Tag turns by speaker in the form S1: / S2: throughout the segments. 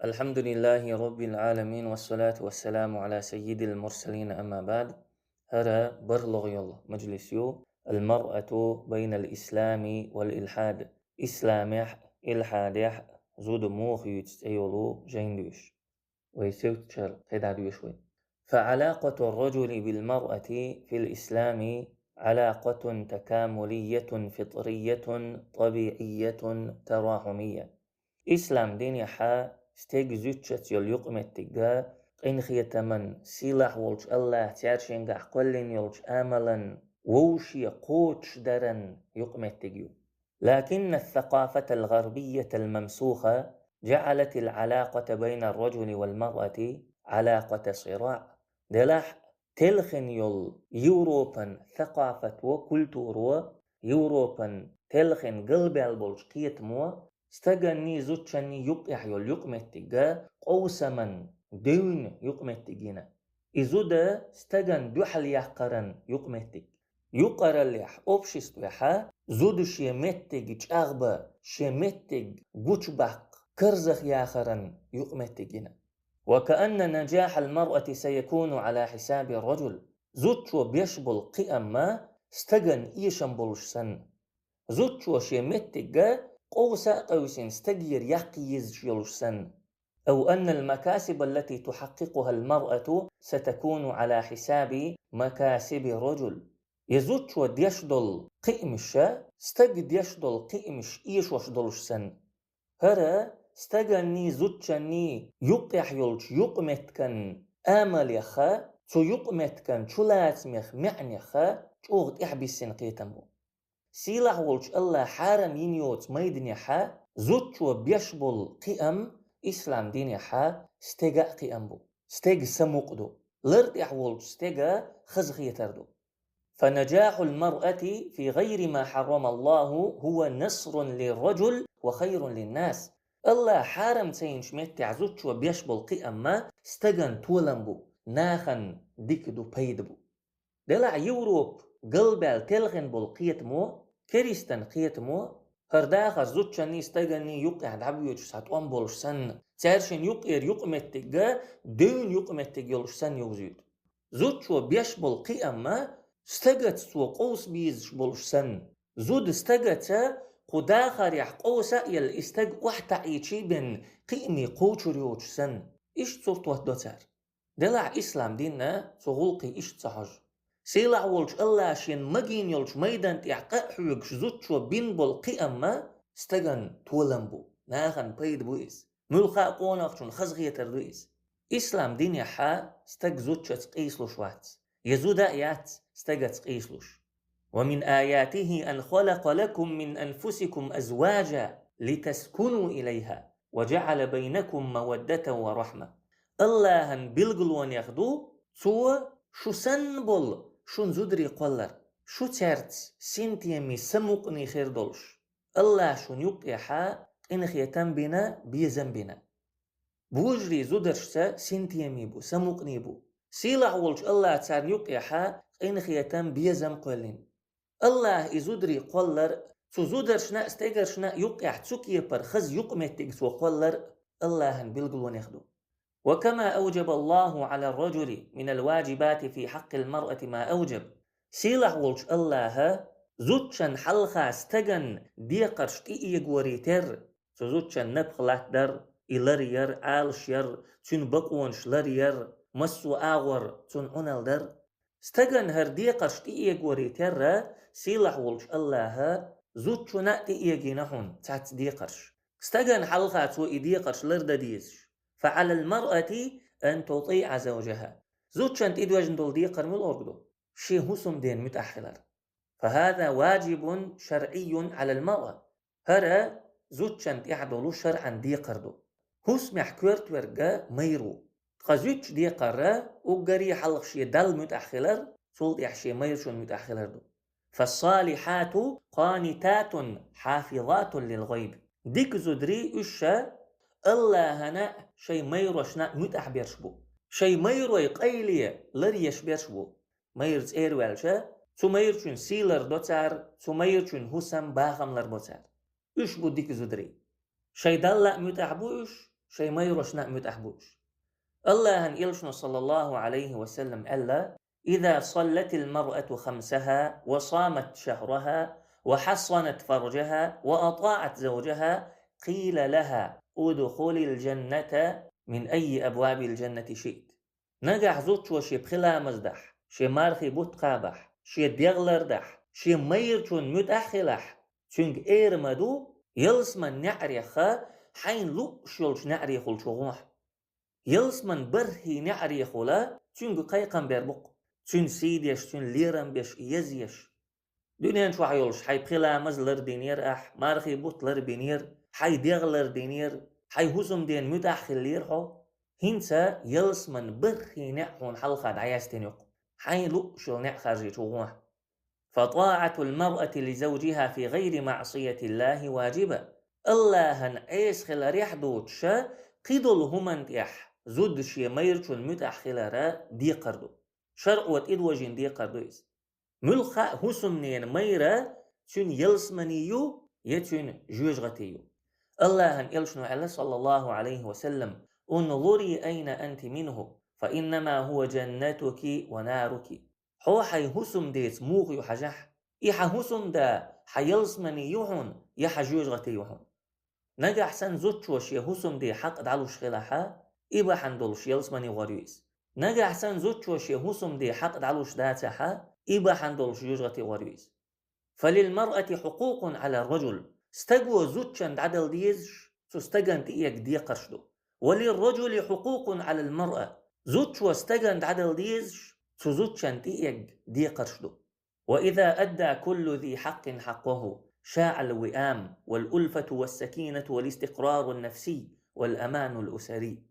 S1: الحمد لله رب العالمين والصلاة والسلام على سيد المرسلين أما بعد. هذا برلغ يلا مجلسيو المرأة بين الإسلام والإلحاد. إسلامح إلحادح زود موخ يتسيولو جيندوش ويسوت شر قيد وي. فعلاقة الرجل بالمرأة في الإسلام علاقة تكاملية فطرية طبيعية تراحمية. إسلام دين يحا ستيج زوتشت يول يقمتيجا إن خيتمن سلاح ولش الله تيارشينغا قلن يولش آملا ووشي قوتش درن يقمتيجيو. لكن الثقافة الغربية الممسوخة جعلت العلاقة بين الرجل والمرأة علاقة صراع. دلاح تلخن يول يوروبان ثقافة وكولتور يوروبان تلخن قلب البولش قيتمو استغني زوتشني يقيح يول يقمتيجا قوسمن دون يقمتيجينا إزودا استغن دوحل يحقرن يقمتيج يقرل يح أوبشيست وحا زود شيمتيج أغبا شيمتيج قوشبق كرزخ ياخرن يقمتيجينا. وكأن نجاح المرأة سيكون على حساب الرجل. زوتشو بيشبل قيم ما استغن إيشن بولشسن زوتشو شيمتيجا قوسا قوسين استغير يقيز يلشسن. أو أن المكاسب التي تحققها المرأة ستكون على حساب مكاسب الرجل. يزوتشو ديشدل قيمشا استغ ديشدل قيمش إيش وشدلشسن. هرا استغني زوتشني يقيح يلش يقمتكن آمل يخا تو يقمتكن شلاتميخ معنيخا تشوغت إحبسين قيتمو. سيلاح ولش الله حارم ينيوت ميدن يحا زوتشو بيشبل قيم إسلام دين يحا استيقا قيم بو استيق سموقدو لرد يحولش استيقا خزغي تردو. فنجاح المرأة في غير ما حرم الله هو نصر للرجل وخير للناس. الله حارم تينش ميتع زوتشو بيشبل قيم ما استيقان تولنبو ناخن ديكدو بيدبو. دلع يوروب قلبال تلغن بالقيتمو كريستن قيتمو هرداخر زوتشاني استغني يقع دعبيوش ساتوان بولشسن تارشن يقير يقمتيجا دون يقمتيج يولشسن يوزيد. زوتشو بيشبل قيما استغت سو قوس بيزش بولشسن زود استغت قداخر يح قوسا يل استغ وحتا ايشي بن قيمي قوشريوشسن ايش تصورتو دوتار. دلع اسلام ديننا صغولقي ايش تصحج سيلع ولش الله شين مجين يلش ميدان تيحقق حيوكش زوتشو بين بول قيما استغن تولنبو ناخن بيد بويس ملخا قوناقشون خزغية تردويس. إسلام دين يحا استغ زوتشو تقيسلوش وات يزودا يات استغ تقيسلوش. ومن آياته أن خلق لكم من أنفسكم أزواجا لتسكنوا إليها وجعل بينكم مودة ورحمة. الله هن بلغلون يخدو سوى شو سنبول شون زودري قولر شو تارت سنتيمي سموقني خير دولش. الله شون يقيحا إنخ يتم بنا بيزن بنا بوجري زودرشتا سنتيمي بو سموقني بو سيلع ولش الله تار يقيحا إنخ يتم بيزن قولين. الله إزودري قولر سو زودرشنا استيقرشنا يقيح تسوكي پر خز يقمتك سو قولر الله هن بلغلون يخدو. وكما أوجب الله على الرجل من الواجبات في حق المرأة ما أوجب سيلح ولش الله زوتشن حلخا استغن ديقرش تيئيق وريتر زوتشن نبخلات در إلرير آلشير تون بقونش لرير مسو آغور تون أنال در استغن هر ديقرش تيئيق وريتر سيلح ولش الله زوتشن تيئيقينهن تات ديقرش استغن حلخا تو إديقرش لرد ديزش. فعلى المرأة أن تطيع زوجها زوجشان تيدوجن دول ديقر من الأرقدو شي هسم دين متأخلر. فهذا واجب شرعي على المرأة. هرا زوجشان تيعدولو شرعا ديقردو هسم يحكورت ورقا ميرو خزوج ديقر وقري حلق شي دل متأخلر سلط يحشي ميرشون متأخلر دو. فالصالحات قانتات حافظات للغيب ديك زدري أشا الله هنا شي ميروشنا متأحبيرشبو شي ميرو يقايلية لريش بيرشبو ميرز إيروالشا تو ميرشون سيلر دوتار تو ميرشون هسم باغملر بوتار إش بو ديك زدري شي دلق متأحبوش شي ما يروش نأمت أحبوش. الله هن إلشنا صلى الله عليه وسلم ألا إذا صلت المرأة خمسها وصامت شهرها وحصنت فرجها وأطاعت زوجها قيل لها ادخل الجنة من أي أبواب الجنة شئت. نجح زوج وشي بخلا مزدح شي مارخي بوت قابح شي ديغلر دح شي ميرشون متأخلح شنك إير مدو يلسمن نعريخا حين لو شلش نعريخل شغوح يلسمن برهي نعريخولا شنك قيقن بيربق شن سيديش شن ليرن بيش يزيش دنيا شو حيولش حي بخلا مزلر دينير أح مارخي بوتلر بينير حي ديغلر دينير حي هزم دين متأخل ليرحو هنسا يلسمن برهي نعون حلقة عياستين يق حي لو شل نعخرجي شغوح. فطاعة المرأة لزوجها في غير معصية الله واجبة. الله هن ايس خلا ريح دوتشا قيدل همن تيح زود شي ميرشون متأخلة دي قردو شرع وتإدوجين دي قردويس ملخا هسمنين ميرا تون يلسمنيو يتون جوجغتيو. الله هن إلشنو على صلى الله عليه وسلم انظري أين أنت منه فإنما هو جنتك ونارك. حو حي هسم ديت موغ يحجح إيحا هسم دا حيلسمني يوحون يحا جوجغتي يوحون. نجح سن زوتشوش يهسم دي حق دعلوش خلاحا إبا حندولش يلسمني غريويس. نجح سن زوتشوش يهسم دي حق دعلوش داتها إبا حندولش يوجغتي غريويس. فللمرأة حقوق على الرجل استقوى زوتشان عدل ديزش تستقن تيك دي قرشدو. وللرجل حقوق على المرأة زوتشو استقن عدل ديزش تزوتشان تيك دي قرشدو. وإذا أدى كل ذي حق حقه شاع الوئام والألفة والسكينة والاستقرار النفسي والأمان الأسري.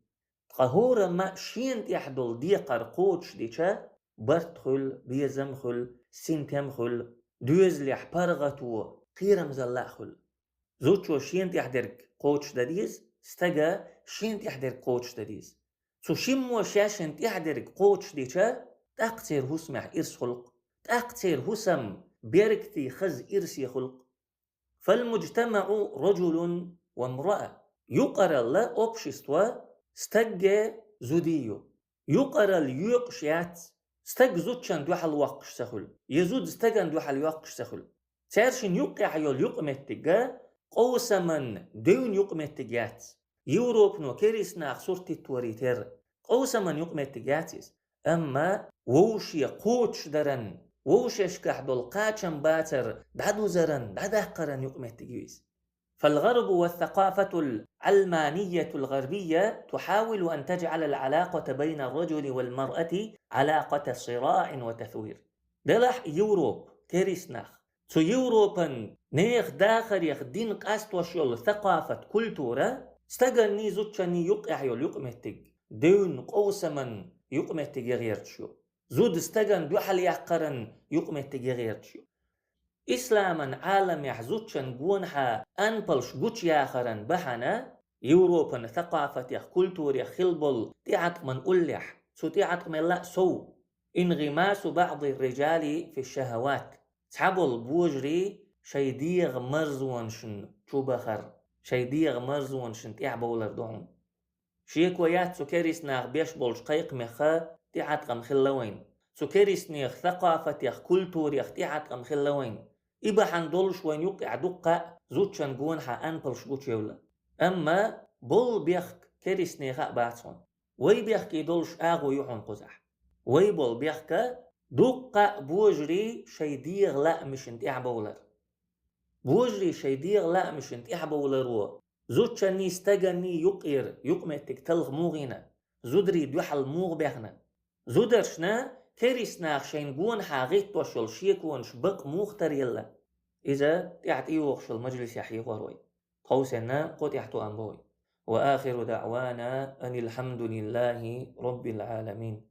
S1: قهور ما شين تحدل دي قرقوتش ديشا برتخل بيزمخل سنتمخل دوزلح برغتو قيرم زلاخل. زوتشو شين تحدرك قوتش داديز استقى شين تحدرك قوتش داديز. سو شمو شاشن تحدرك قوتش ديشا تقتير هسمح إرس خلق تقتير هسم بيركتي خز إرسي خلق. فالمجتمع رجل وامرأة يقرأ لا أوبشيستوا استقى زوديو يقرأ اليوقشيات استق زوتشان دوحل وقش سخل يزود استقان دوحل وقش سخل تارشن يقع يول يقمتجا قوسمن دون يقمتجات يوروب نو كيريسنا خصورتي توريتر قوسمن يقمتجاتيس أما ووشي قوتش درن ووش يشكح دول قاچن باتر دادو زرن داده قرن يقمتجيس. فالغرب والثقافة العلمانية الغربية تحاول أن تجعل العلاقة بين الرجل والمرأة علاقة صراع وتثوير. دلح يوروب كيريسناخ تو يوروبن نيخ داخل يخ دين قاستوشيول ثقافة كولتورة استغني زوتشاني يقع يول يقمتج دون قوسمن يقمتج يغيرتشو زود استغن دوحل يحقرن يقمتج يغيرتشو. إسلاما عالم يحزوتشن جونها أنبلش جوتش ياخرن بحنا يوروبن ثقافة يخ كولتور يخ خلبل تيعت من أولح سو تيعت من لا سو انغماس بعض الرجال في الشهوات تعبل بوجري شيديغ مرزونشن شوبخر شيديغ مرزونشن تيعبولر دون شيكويات سكريس ناغ بيشبولش قيق مخا تيعت قم خلوين سكريس نيغ ثقافة يخ كولتور يخ تيعت قم خلوين إبا حندولش وين يقع دقة زوتشن جونها أنبلش جوتش يولا. أما بول بيخك كريس نيغا باتون وي بيخك يدولش آغو يحون قزح وي بول بيخك دقة بوجري شيديغ لا مشنت إعبولر بوجري شيديغ لا مشنت إعبولر زوتشن نيستغني يقير يقمتك تلغ موغينا زودري دوحل موغ بيخنا زودرشنا كريس ناخ شين جونها غيت توشل شيكونش بق موختر يلا إذا تعطي وخش المجلس يحيي غروي قوسنا قد يحتو أنبوي. وآخر دعوانا أن الحمد لله رب العالمين.